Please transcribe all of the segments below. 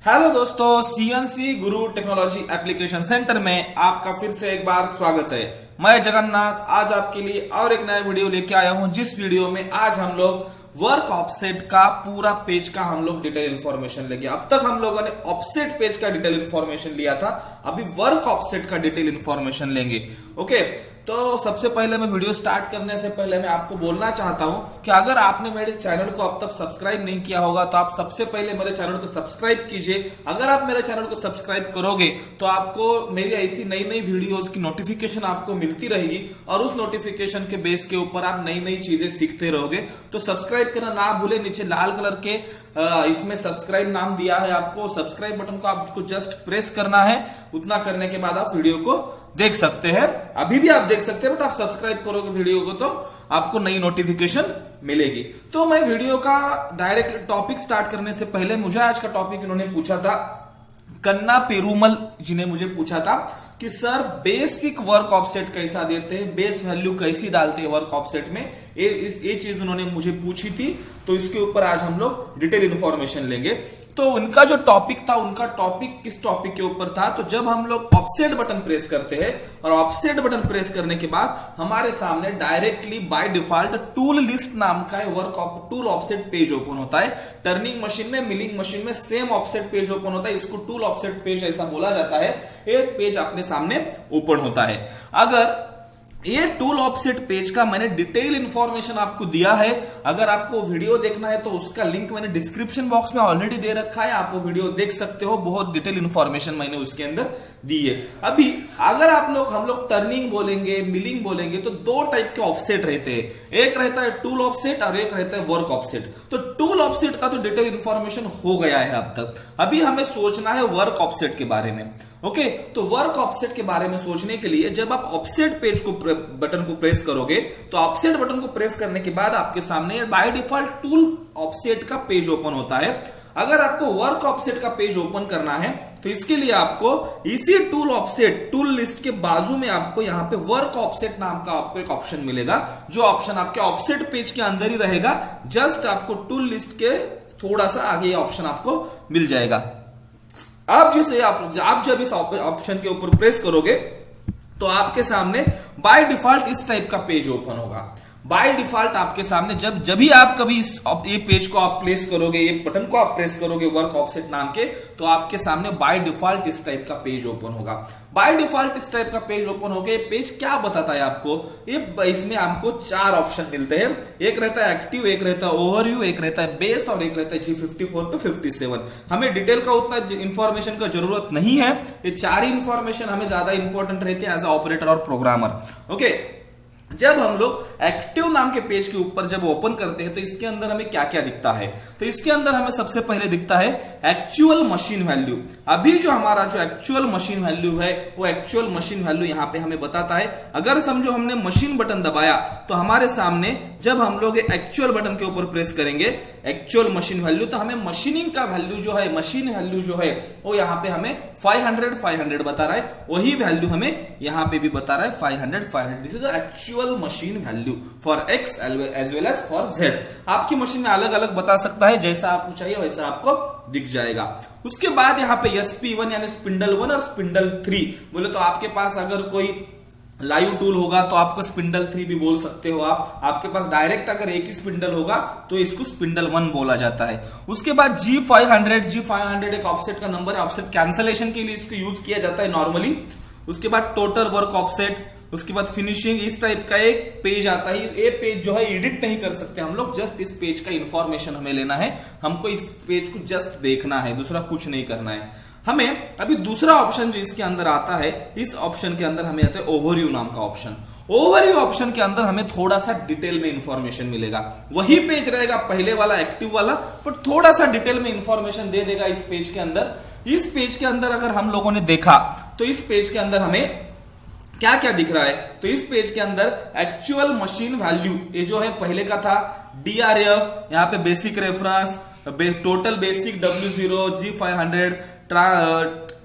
Hello दोस्तों, CNC गुरु technology application centre में आपका फिर से एक बार स्वागत है। मैं जगन्नाथ आज आपके लिए और एक नया वीडियो लेके आया हूं, जिस वीडियो में आज हम लोग वर्क ऑफसेट का पूरा पेज का हम लोग डिटेल इंफॉर्मेशन लेंगे। अब तक हम लोगों ने ऑफसेट पेज का डिटेल इंफॉर्मेशन लिया था, अभी वर्क ऑफसेट का डिटेल इंफॉर्मेशन लेंगे। ओके, तो सबसे पहले मैं वीडियो स्टार्ट करने से पहले मैं आपको बोलना चाहता हूं कि अगर आपने मेरे चैनल को अब तक सब्सक्राइब नहीं किया होगा तो आप सबसे पहले मेरे चैनल को सब्सक्राइब कीजिए। अगर आप मेरे चैनल को सब्सक्राइब करोगे तो आपको मेरी ऐसी नई नई वीडियोस की नोटिफिकेशन आपको मिलती रहेगी और उस नोटिफिकेशन के बेस के ऊपर आप नई नई चीजें सीखते रहोगे। तो सब्सक्राइब करना ना भूले, नीचे लाल कलर के इसमें सब्सक्राइब नाम दिया है, आपको सब्सक्राइब बटन को आपको जस्ट प्रेस करना है। उतना करने के बाद आप वीडियो को देख सकते हैं, अभी भी आप देख सकते हैं, बट आप सब्सक्राइब करोगे वीडियो को तो आपको नई नोटिफिकेशन मिलेगी। तो मैं वीडियो का डायरेक्ट टॉपिक स्टार्ट करने से पहले मुझे आज का टॉपिक इन्होंने पूछा था, कन्ना पेरूमल जी ने मुझे पूछा था कि सर बेसिक वर्क ऑफसेट कैसा देते हैं, बेस वैल्यू कैसी डालते हैं वर्क ऑफसेट में, ये चीज उन्होंने मुझे पूछी थी। तो इसके ऊपर आज हम लोग डिटेल इंफॉर्मेशन लेंगे। तो उनका जो टॉपिक था, उनका टॉपिक किस टॉपिक के ऊपर था, तो जब हम लोग ऑफसेट बटन प्रेस करते हैं और ऑफसेट बटन प्रेस करने के बाद हमारे सामने directly by default tool list नाम का टूल ऑफसेट पेज ओपन होता है। टर्निंग मशीन में, मिलिंग मशीन में सेम ऑफसेट पेज ओपन होता है, इसको टूल ऑफसेट पेज ऐसा बोला जाता है। एक पेज अपने सामने ओपन होता है। अगर ये टूल ऑफसेट पेज का मैंने डिटेल इंफॉर्मेशन आपको दिया है, अगर आपको वीडियो देखना है तो उसका लिंक मैंने डिस्क्रिप्शन बॉक्स में ऑलरेडी दे रखा है, आप वो वीडियो देख सकते हो। बहुत डिटेल इंफॉर्मेशन मैंने उसके अंदर दी है। अभी अगर हम लोग टर्निंग बोलेंगे, मिलिंग बोलेंगे तो दो टाइप के ऑफसेट रहते हैं, एक रहता है टूल ऑफसेट और एक रहता है वर्क ऑफसेट। तो टूल ऑफसेट का तो डिटेल इंफॉर्मेशन हो गया है अब तक, अभी हमें सोचना है वर्क ऑफसेट के बारे में। ओके, तो वर्क ऑफसेट के बारे में सोचने के लिए जब आप ऑफसेट पेज को बटन को प्रेस करोगे तो ऑफसेट बटन को प्रेस करने के बाद आपके सामने बाय डिफॉल्ट टूल ऑफसेट का पेज ओपन होता है। अगर आपको वर्क ऑफसेट का पेज ओपन करना है तो इसके लिए आपको इसी टूल ऑफसेट टूल लिस्ट के बाजू में आपको यहां पे वर्क ऑफसेट नाम का आपको एक ऑप्शन मिलेगा, जो ऑप्शन आपके ऑफसेट पेज के अंदर ही रहेगा। जस्ट आपको टूल लिस्ट के थोड़ा सा आगे ये ऑप्शन आपको मिल जाएगा। आप जब इस ऑप्शन के ऊपर प्रेस करोगे तो आपके सामने बाय डिफॉल्ट इस टाइप का पेज ओपन होगा। बाय डिफॉल्ट आपके सामने जब भी आप कभी ये पेज को आप प्लेस करोगे, ये बटन को आप प्रेस करोगे वर्क ऑफसेट नाम के, तो आपके सामने बाय डिफॉल्ट इस टाइप का पेज ओपन होगा। बाय डिफॉल्ट इस टाइप का पेज ओपन हो गया। पेज क्या बताता है आपको, इसमें आपको चार ऑप्शन मिलते हैं। एक रहता है एक्टिव, एक रहता है ओवरव्यू, एक रहता है बेस और एक रहता है G54 to 57। हमें डिटेल का उतना इंफॉर्मेशन का जरूरत नहीं है, ये चार ही इंफॉर्मेशन हमें ज्यादा इंपॉर्टेंट रहती है एज अ ऑपरेटर और प्रोग्रामर। ओके, जब हम लोग एक्टिव नाम के पेज के ऊपर जब ओपन करते हैं तो इसके अंदर हमें क्या क्या दिखता है, तो इसके अंदर हमें सबसे पहले दिखता है एक्चुअल मशीन वैल्यू। अभी जो हमारा जो एक्चुअल मशीन वैल्यू है वो एक्चुअल मशीन वैल्यू यहाँ पे हमें बताता है। अगर समझो हमने मशीन बटन दबाया तो हमारे सामने जब हम लोग एक्चुअल बटन के ऊपर प्रेस करेंगे एक्चुअल मशीन वैल्यू, तो हमें मशीनिंग का वैल्यू जो है, मशीन वैल्यू जो है वो यहाँ पे हमें 500 बता रहा है। वही वैल्यू हमें यहाँ पे भी बता रहा है 500। This is actual machine value for X as well as for Z. आपकी मशीन में अलग अलग बता सकता है, जैसा आपको चाहिए वैसा आपको दिख जाएगा। उसके बाद यहाँ पे SP1 यानी स्पिंडल 1 और स्पिंडल 3 बोले तो आपके पास अगर कोई लाइव टूल होगा तो आपको स्पिंडल 3 भी बोल सकते हो आप। आपके पास डायरेक्ट अगर एक ही स्पिंडल होगा तो इसको स्पिंडल 1 बोला जाता है। उसके बाद G500 एक ऑफसेट का नंबर है, ऑफसेट कैंसलेशन के लिए इसको यूज किया जाता है नॉर्मली। उसके बाद टोटल वर्क ऑफसेट, उसके बाद फिनिशिंग, इस टाइप का एक पेज आता है। ये पेज जो है एडिट नहीं कर सकते हम लोग, जस्ट इस पेज का इंफॉर्मेशन हमें लेना है, हमको इस पेज को जस्ट देखना है, दूसरा कुछ नहीं करना है हमें। अभी दूसरा ऑप्शन जो इसके अंदर आता है, इस ऑप्शन के अंदर हमें आता है ओवरव्यू नाम का ऑप्शन। ओवरव्यू ऑप्शन के अंदर हमें थोड़ा सा डिटेल में इंफॉर्मेशन मिलेगा। वही पेज रहेगा पहले वाला एक्टिव वाला, पर थोड़ा सा डिटेल में इंफॉर्मेशन दे देगा इस पेज के अंदर। इस पेज के अंदर अगर हम लोगों ने देखा तो इस पेज के अंदर हमें क्या क्या दिख रहा है, तो इस पेज के अंदर एक्चुअल मशीन वैल्यू, ये जो है पहले का था DRF, यहाँ पे basic reference, total basic W0, G500,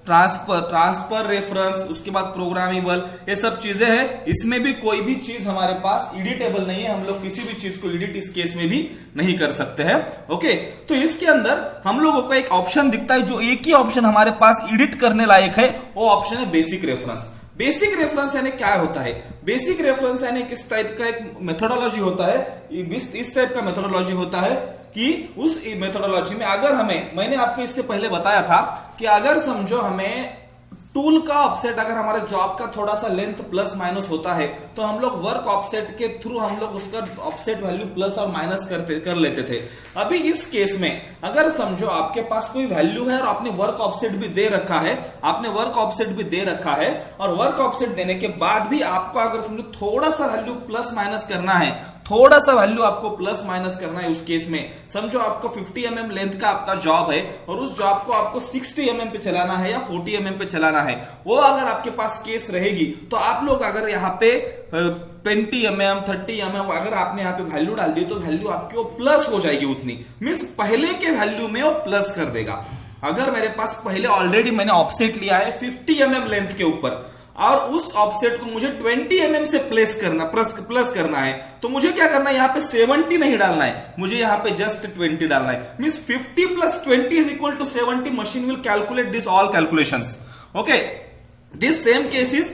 transfer reference, उसके बाद प्रोग्रामेबल, ये सब चीजें हैं। इसमें भी कोई भी चीज हमारे पास एडिटेबल नहीं है, हम लोग किसी भी चीज को एडिट इस केस में भी नहीं कर सकते हैं। ओके, तो इसके अंदर हम लोगों को एक ऑप्शन दिखता है, जो एक ही ऑप्शन हमारे पास एडिट करने लायक है, वो ऑप्शन है बेसिक रेफरेंस। बेसिक रेफरेंस यानी क्या होता है? बेसिक रेफरेंस यानी किस टाइप का एक मेथोडोलॉजी होता है, इस टाइप का मेथोडोलॉजी होता है कि उस मेथोडोलॉजी में अगर मैंने आपको इससे पहले बताया था कि अगर समझो हमें टूल का ऑफसेट, अगर हमारे जॉब का थोड़ा सा लेंथ प्लस माइनस होता है, तो हम लोग वर्क ऑफसेट के थ्रू हम लोग उसका ऑफसेट वैल्यू प्लस और माइनस कर लेते थे। अभी इस केस में अगर समझो आपके पास कोई वैल्यू है और आपने वर्क ऑफसेट भी दे रखा है, और वर्क ऑफसेट देने के बाद भी आपको अगर समझो थोड़ा सा वैल्यू प्लस माइनस करना है, थोड़ा सा वैल्यू आपको प्लस माइनस करना है, उस केस में समझो आपको 50 mm लेंथ का आपका जॉब है और उस जॉब को आपको 60 mm पे चलाना है या 40 mm पे चलाना है, वो अगर आपके पास केस रहेगी तो आप लोग अगर यहाँ पे 20 mm 30 mm अगर आपने यहाँ पे वैल्यू डाल दी तो वैल्यू आपकी वो प्लस हो जाएगी उतनी, मीन्स पहले के वैल्यू में वो प्लस कर देगा। अगर मेरे पास पहले ऑलरेडी मैंने ऑफसेट लिया है 50 mm लेंथ के ऊपर और उस ऑफसेट को मुझे 20 mm से प्लस करना है, तो मुझे क्या करना है, यहाँ पे 70 नहीं डालना है, मुझे यहाँ पे जस्ट 20 डालना है। Means 50 + 20 is equal to 70। Machine will calculate this all calculations. Okay, this same case is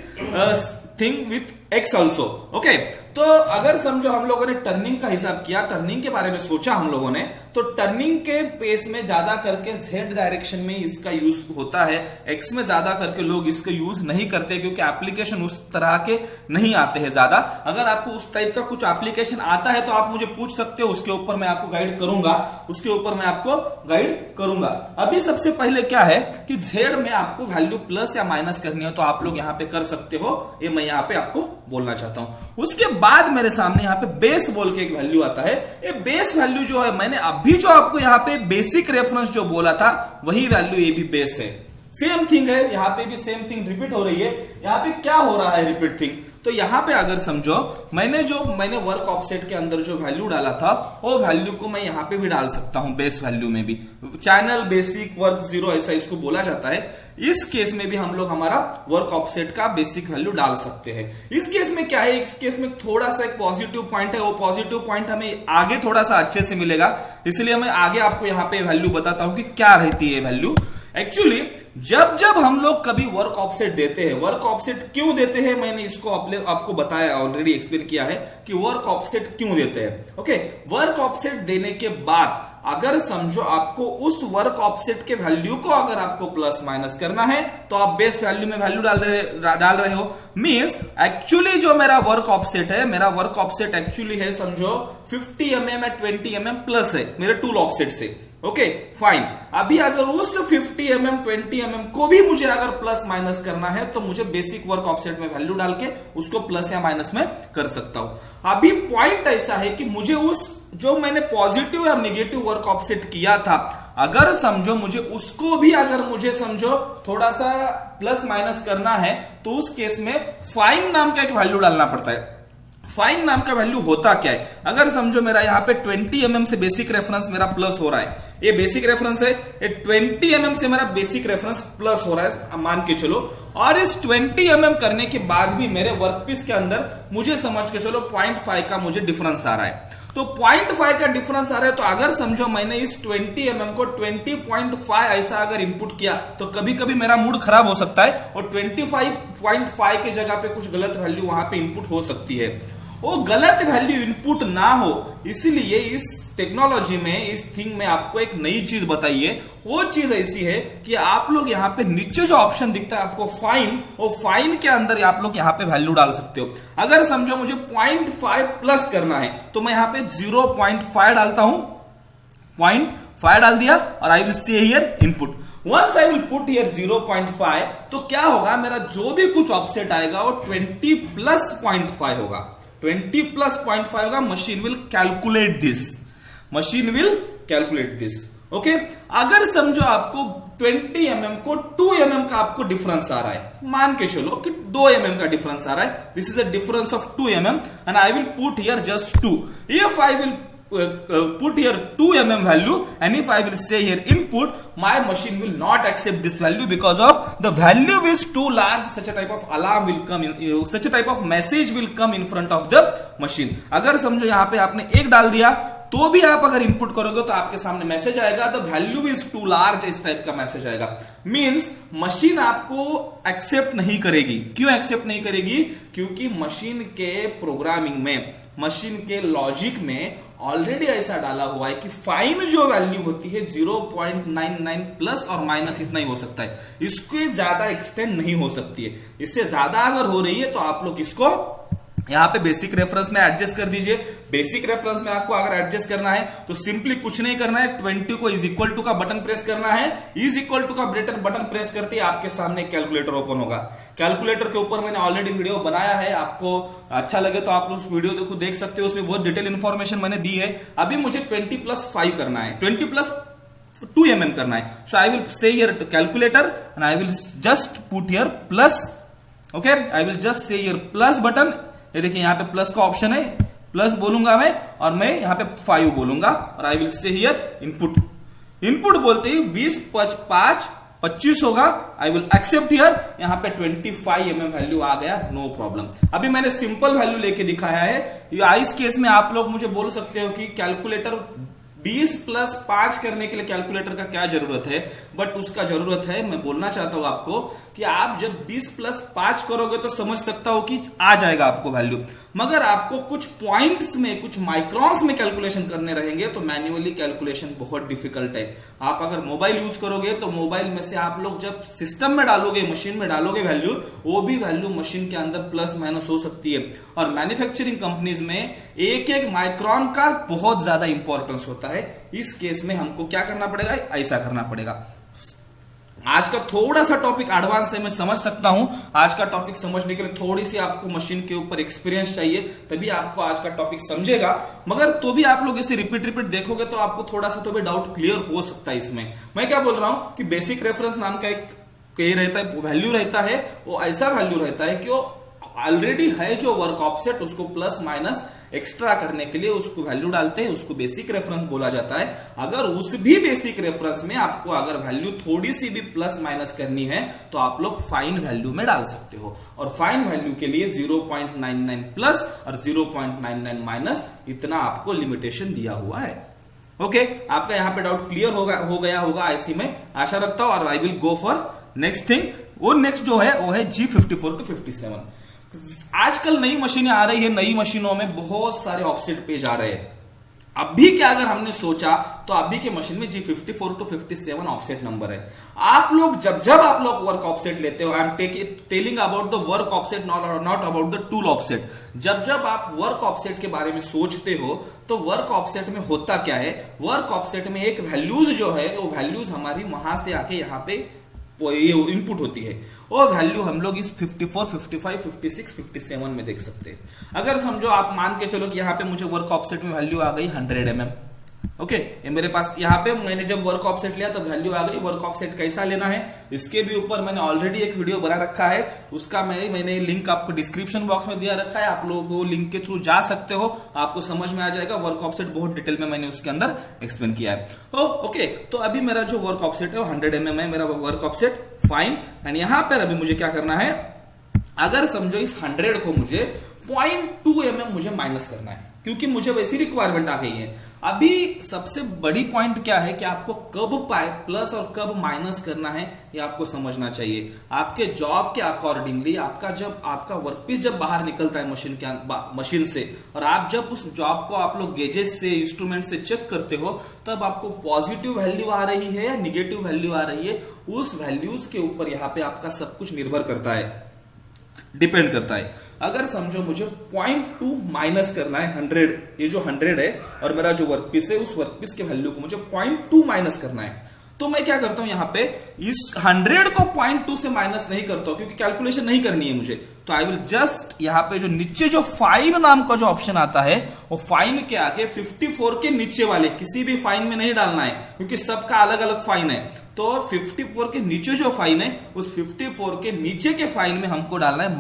thing with X also. Okay, तो अगर समझो हम लोगों ने टर्निंग का हिसाब किया, टर्निंग के बारे में सोचा हम लोगों ने, तो टर्निंग के पेस में ज्यादा करके जेड डायरेक्शन में इसका यूज होता है, एक्स में ज्यादा करके लोग इसका यूज नहीं करते क्योंकि एप्लीकेशन उस तरह के नहीं आते हैं ज्यादा। अगर आपको उस टाइप का कुछ एप्लीकेशन आता है तो आप मुझे पूछ सकते हो, उसके ऊपर मैं आपको गाइड करूंगा, अभी सबसे पहले क्या है कि जेड में आपको वैल्यू प्लस या माइनस करनी हो तो आप लोग यहाँ पे कर सकते हो, ये मैं यहाँ पे आपको बोलना चाहता हूं। उसके बाद मेरे सामने यहाँ पे बेस बोल के एक वैल्यू आता है। ये बेस वैल्यू जो है, मैंने अभी जो आपको यहाँ पे बेसिक रेफरेंस जो बोला था वही वैल्यू ये भी बेस है, सेम थिंग है, यहाँ पे भी सेम थिंग रिपीट हो रही है। यहाँ पे क्या हो रहा है रिपीट थिंग, तो यहाँ पे अगर समझो मैंने वर्क ऑफसेट के अंदर जो वैल्यू डाला था वो वैल्यू को मैं यहाँ पे भी डाल सकता हूँ, बेस वैल्यू में भी, चैनल बेसिक वर्क 0 ऐसा इसको बोला जाता है। इस केस में भी हम लोग हमारा वर्क ऑफसेट का बेसिक वैल्यू डाल सकते हैं। इस केस में क्या है, इस केस में थोड़ा सा एक पॉजिटिव पॉइंट है, वो पॉजिटिव पॉइंट हमें आगे थोड़ा सा अच्छे से मिलेगा, इसलिए मैं आगे आपको यहाँ पे वैल्यू बताता हूँ कि क्या रहती है वैल्यू। एक्चुअली जब हम लोग कभी वर्क ऑफसेट देते हैं, वर्क ऑफसेट क्यों देते हैं, मैंने इसको आपको बताया, ऑलरेडी एक्सप्लेन किया है कि वर्क ऑफसेट क्यों देते हैं। ओके, वर्क ऑफसेट देने के बाद अगर समझो आपको उस वर्क ऑफसेट के वैल्यू को अगर आपको प्लस माइनस करना है तो आप बेस वैल्यू में वैल्यू डाल रहे हो। मींस एक्चुअली जो मेरा वर्क ऑफसेट है, मेरा वर्क ऑफसेट एक्चुअली है समझो 50 mm या 20 mm प्लस है मेरे टूल ऑफसेट से। ओके फाइन, अभी अगर उस 50 mm 20 mm को भी मुझे अगर प्लस माइनस करना है तो मुझे बेसिक वर्क ऑफसेट में वैल्यू डाल के उसको प्लस या माइनस में कर सकता हूं। अभी पॉइंट ऐसा है कि मुझे उस जो मैंने पॉजिटिव या नेगेटिव वर्क ऑफसेट किया था, अगर समझो मुझे उसको भी अगर मुझे समझो थोड़ा सा प्लस माइनस करना है तो उस केस में फाइन नाम का एक वैल्यू डालना पड़ता है। फाइन नाम का वैल्यू होता क्या है, अगर समझो मेरा यहाँ पे 20 mm से बेसिक रेफरेंस मेरा प्लस हो रहा है, ये बेसिक रेफरेंस है, ये 20 mm से मेरा बेसिक रेफरेंस प्लस हो रहा है मान के चलो, और इस 20 mm करने के बाद भी मेरे वर्कपीस के अंदर मुझे समझ के चलो 0.5 का मुझे डिफरेंस आ रहा है। तो 0.5 का डिफरेंस आ रहा है, तो अगर समझो मैंने इस 20 mm को 20.5 ऐसा अगर इनपुट किया तो कभी कभी मेरा मूड खराब हो सकता है और 25.5 के जगह पे कुछ गलत वैल्यू वहां पे इनपुट हो सकती है। वो गलत वैल्यू इनपुट ना हो इसलिए इस टेक्नोलॉजी में, इस थिंग में आपको एक नई चीज बताइए। वो चीज ऐसी है कि आप लोग यहाँ पे नीचे जो ऑप्शन दिखता है आपको फाइन, वो फाइन के अंदर आप लोग यहाँ पे वैल्यू डाल सकते हो। अगर समझो मुझे 0.5 प्लस करना है तो मैं यहाँ पे 0.5 डालता हूं, 0.5 डाल दिया और I will say here input. Once I will put here 0.5 तो क्या होगा, मेरा जो भी कुछ ऑफसेट आएगा वो 20 प्लस 0.5 होगा, 20 प्लस 0.5 होगा। Machine will calculate this, okay. अगर समझो आपको 20 mm को 2 mm का आपको डिफरेंस आ रहा है, मान के चलो कि 2 mm का डिफरेंस आ रहा है, this is a difference of 2 mm and I will put here just 2। If I will put here 2 mm value, and if I will say here input, my machine will not accept this value because of the value is too large. Such a type of alarm will come in, such a type of message will come in front of the machine. अगर समझो यहाँ पे आपने 1 डाल दिया तो भी आप अगर इनपुट करोगे तो आपके सामने मैसेज आएगा the value is too large, इस टाइप का मैसेज आएगा. मींस मशीन आपको एक्सेप्ट नहीं करेगी. क्यों एक्सेप्ट नहीं करेगी? क्योंकि मशीन के प्रोग्रामिंग में, मशीन के लॉजिक में ऑलरेडी ऐसा डाला हुआ है कि फाइन जो वैल्यू होती है 0.99 प्लस और माइनस इतना ही हो सकता है. इसके ज्यादा एक्सटेंड नहीं हो सकती है. इससे ज्यादा अगर हो रही है तो आप लोग इसको यहां पे बेसिक रेफरेंस में एडजस्ट कर दीजिए. बेसिक रेफरेंस में आपको अगर एडजस्ट करना है तो सिंपली कुछ नहीं करना है, 20 को इज इक्वल टू का बटन प्रेस करना है. इज इक्वल टू का बटन प्रेस करते ही आपके सामने कैलकुलेटर ओपन होगा. कैलकुलेटर के ऊपर मैंने ऑलरेडी वीडियो बनाया है, आपको अच्छा लगे तो आप उस वीडियो को देख सकते हो. उसमें बहुत डिटेल इंफॉर्मेशन मैंने दी है. अभी मुझे 20+5 करना है, 20+2 mm करना है. So I will say here calculator and I will just put here plus. Okay, I will just say here plus button. ये देखिए यहाँ पे प्लस का ऑप्शन है, प्लस बोलूंगा मैं और मैं यहाँ पे 5 बोलूंगा और I will say here input. Input बोलते ही 20+5 25 होगा. I will accept here. यहाँ पे 25 mm वैल्यू आ गया, नो प्रॉब्लम. अभी मैंने सिंपल वैल्यू लेके दिखाया है. इस केस में आप लोग मुझे बोल सकते हो कि कैलकुलेटर 20+5 करने के लिए कैलकुलेटर का क्या जरूरत है, बट उसका जरूरत है. मैं बोलना चाहता हूं आपको कि आप जब 20+5 करोगे तो समझ सकता हो कि आ जाएगा आपको वैल्यू, मगर आपको कुछ पॉइंट्स में, कुछ माइक्रॉन्स में कैलकुलेशन करने रहेंगे तो मैन्युअली कैलकुलेशन बहुत डिफिकल्ट है. आप अगर मोबाइल यूज करोगे तो मोबाइल में से आप लोग जब सिस्टम में डालोगे, मशीन में डालोगे वैल्यू, वो भी वैल्यू मशीन के अंदर प्लस माइनस हो सकती है. और मैन्युफैक्चरिंग कंपनीज में एक एक माइक्रॉन का बहुत ज्यादा इंपॉर्टेंस होता है. इस केस में हमको क्या करना पड़ेगा? ऐसा करना पड़ेगा. आज का थोड़ा सा टॉपिक एडवांस है, मैं समझ सकता हूं. आज का टॉपिक समझने के लिए थोड़ी सी आपको मशीन के ऊपर एक्सपीरियंस चाहिए, तभी आपको आज का टॉपिक समझेगा. मगर तो भी आप लोग इसे रिपीट देखोगे तो आपको थोड़ा सा तो भी डाउट क्लियर हो सकता है. इसमें मैं क्या बोल रहा हूं कि बेसिक रेफरेंस नाम का एक रहता है, वैल्यू रहता है. वो ऐसा वैल्यू रहता है कि वो ऑलरेडी है जो वर्क ऑफसेट, उसको प्लस माइनस एक्स्ट्रा करने के लिए उसको वैल्यू डालते हैं, उसको बेसिक रेफरेंस बोला जाता है. अगर उस भी बेसिक रेफरेंस में आपको अगर वैल्यू थोड़ी सी भी प्लस माइनस करनी है तो आप लोग फाइन वैल्यू में डाल सकते हो. और फाइन वैल्यू के लिए 0.99 प्लस और 0.99 माइनस इतना आपको लिमिटेशन दिया हुआ है. ओके, आपका यहाँ पे डाउट क्लियर हो गया होगा ऐसी में आशा रखता हूं. और I will go for next thing. वो नेक्स्ट जो है वो है G54 to 57. आजकल नई मशीनें आ रही है, नई मशीनों में बहुत सारे ऑफसेट पेज आ रहे हैं. अभी क्या अगर हमने सोचा तो अभी के मशीन में G54 to 57 ऑफसेट नंबर है. आप लोग जब आप लोग वर्क ऑफसेट लेते हो, I am telling about the work offset, not about the tool offset. जब आप वर्क ऑफसेट के बारे में सोचते हो तो वर्क ऑफसेट में होता क्या है? वर्क ऑफसेट में एक वैल्यूज जो है, वो वैल्यूज हमारी वहां से आके यहाँ पे इनपुट होती है. वो वैल्यू हम लोग इस 54, 55, 56, 57 में देख सकते हैं. अगर समझो आप मान के चलो कि यहाँ पे मुझे वर्क ऑफसेट में वैल्यू आ गई 100 mm. ओके, ये मेरे पास यहाँ पे मैंने जब वर्क ऑफसेट लिया तो वैल्यू आ गई. वर्क ऑफसेट कैसा लेना है इसके भी ऊपर मैंने ऑलरेडी एक वीडियो बना रखा है. उसका मैंने लिंक आपको डिस्क्रिप्शन बॉक्स में दिया रखा है. आप लोग वो लिंक के थ्रू जा सकते हो, आपको समझ में आ जाएगा. वर्क ऑफसेट बहुत डिटेल में मैंने उसके अंदर एक्सप्लेन किया है. ओके, तो अभी मेरा जो वर्क ऑफसेट है वो 100 mm है, मेरा वर्क ऑफसेट. फाइन. एंड यहां पर अभी मुझे क्या करना है? अगर समझो इस 100 को मुझे 0.2 mm मुझे माइनस करना है, क्योंकि मुझे वैसी रिक्वायरमेंट आ गई है. अभी सबसे बड़ी पॉइंट क्या है कि आपको कब प्लस और कब माइनस करना है ये आपको समझना चाहिए. आपके जॉब के अकॉर्डिंगली आपका वर्कपीस जब बाहर निकलता है मशीन से, और आप जब उस जॉब को आप लोग गेजेस से, इंस्ट्रूमेंट से चेक करते हो, तब आपको पॉजिटिव वैल्यू आ रही है या निगेटिव वैल्यू आ रही है, उस वैल्यूज के ऊपर यहाँ पे आपका सब कुछ निर्भर करता है, डिपेंड करता है. अगर समझो मुझे 0.2 माइनस करना है 100, ये जो 100 है और मेरा जो वर्कपीस है, उस वर्कपीस के वैल्यू को मुझे 0.2 माइनस करना है, तो मैं क्या करता हूं यहाँ पे इस 100 को 0.2 से माइनस नहीं करता हूं, क्योंकि कैलकुलेशन नहीं करनी है मुझे. तो आई विल जस्ट यहाँ पे जो नीचे जो फाइन नाम का जो ऑप्शन आता है, वो फाइन के आगे 54 के नीचे वाले किसी भी फाइन में नहीं डालना है, क्योंकि सबका अलग अलग फाइन है. तो 54 के नीचे जो फाइन है, उस 54 के नीचे के फाइन में हमको डालना है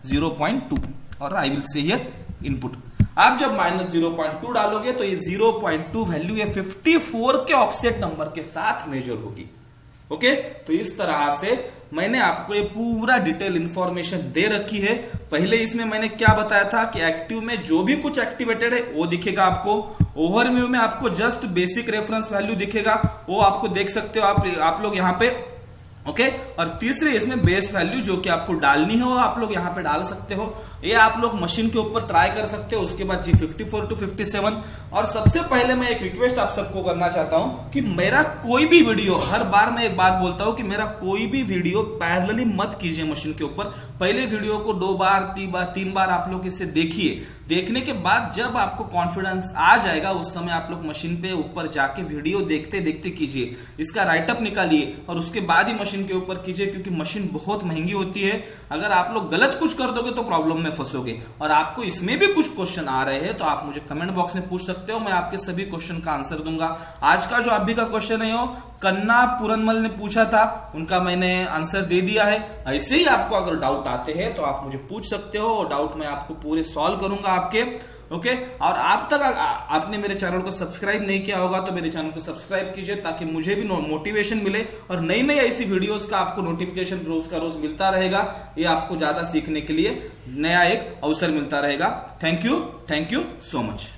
-0.2 और I will say here input. आप जब -0.2 डालोगे तो ये 0.2 वैल्यू ये 54 के ऑफसेट नंबर के साथ मेजर होगी। ओके, तो इस तरह से मैंने आपको ये पूरा डिटेल इंफॉर्मेशन दे रखी है। पहले इसमें मैंने क्या बताया था कि एक्टिव में जो भी कुछ एक्टिवेटेड है वो दिखेगा आपको, ओवरव्यू में आपको जस्ट बेसिक रेफरेंस वैल्यू दिखेगा, वो आपको देख सकते हो आप लोग यहाँ पे। ओके, और तीसरे इसमें बेस वैल्यू जो कि आपको डालनी है वो आप लोग यहाँ पे डाल सकते हो। ये आप लोग मशीन के ऊपर ट्राई कर सकते हो। उसके बाद G54 to 57। और सबसे पहले मैं एक रिक्वेस्ट आप सबको करना चाहता हूं कि मेरा कोई भी वीडियो, हर बार मैं एक बात बोलता हूं कि मेरा कोई भी वीडियो पैरेलली मत कीजिए मशीन के ऊपर। पहले वीडियो को 2 बार 3 बार आप लोग इसे देखिए। देखने के बाद जब आपको कॉन्फिडेंस आ जाएगा उस समय आप लोग मशीन पे ऊपर जाके वीडियो देखते देखते कीजिए, इसका राइटअप निकालिए और उसके बाद ही मशीन के ऊपर कीजिए, क्योंकि मशीन बहुत महंगी होती है। अगर आप लोग गलत कुछ कर दोगे तो प्रॉब्लम में फंसोगे। और आपको इसमें भी कुछ क्वेश्चन आ रहे हैं तो आप मुझे कमेंट बॉक्स में पूछ सकते हो, मैं आपके सभी क्वेश्चन का आंसर दूंगा। आज का जो अभी का क्वेश्चन है वो कन्ना पुरनमल ने पूछा था, उनका मैंने आंसर दे दिया है। ऐसे ही आपको अगर डाउट आते हैं तो आप मुझे पूछ सकते हो और डाउट मैं आपको पूरे सॉल्व करूंगा आपके। ओके, और आप तक आपने मेरे चैनल को सब्सक्राइब नहीं किया होगा तो मेरे चैनल को सब्सक्राइब कीजिए, ताकि मुझे भी मोटिवेशन मिले और नई नई ऐसी वीडियोस का आपको नोटिफिकेशन रोज का रोज मिलता रहेगा। ये आपको ज्यादा सीखने के लिए नया एक अवसर मिलता रहेगा। Thank you so much.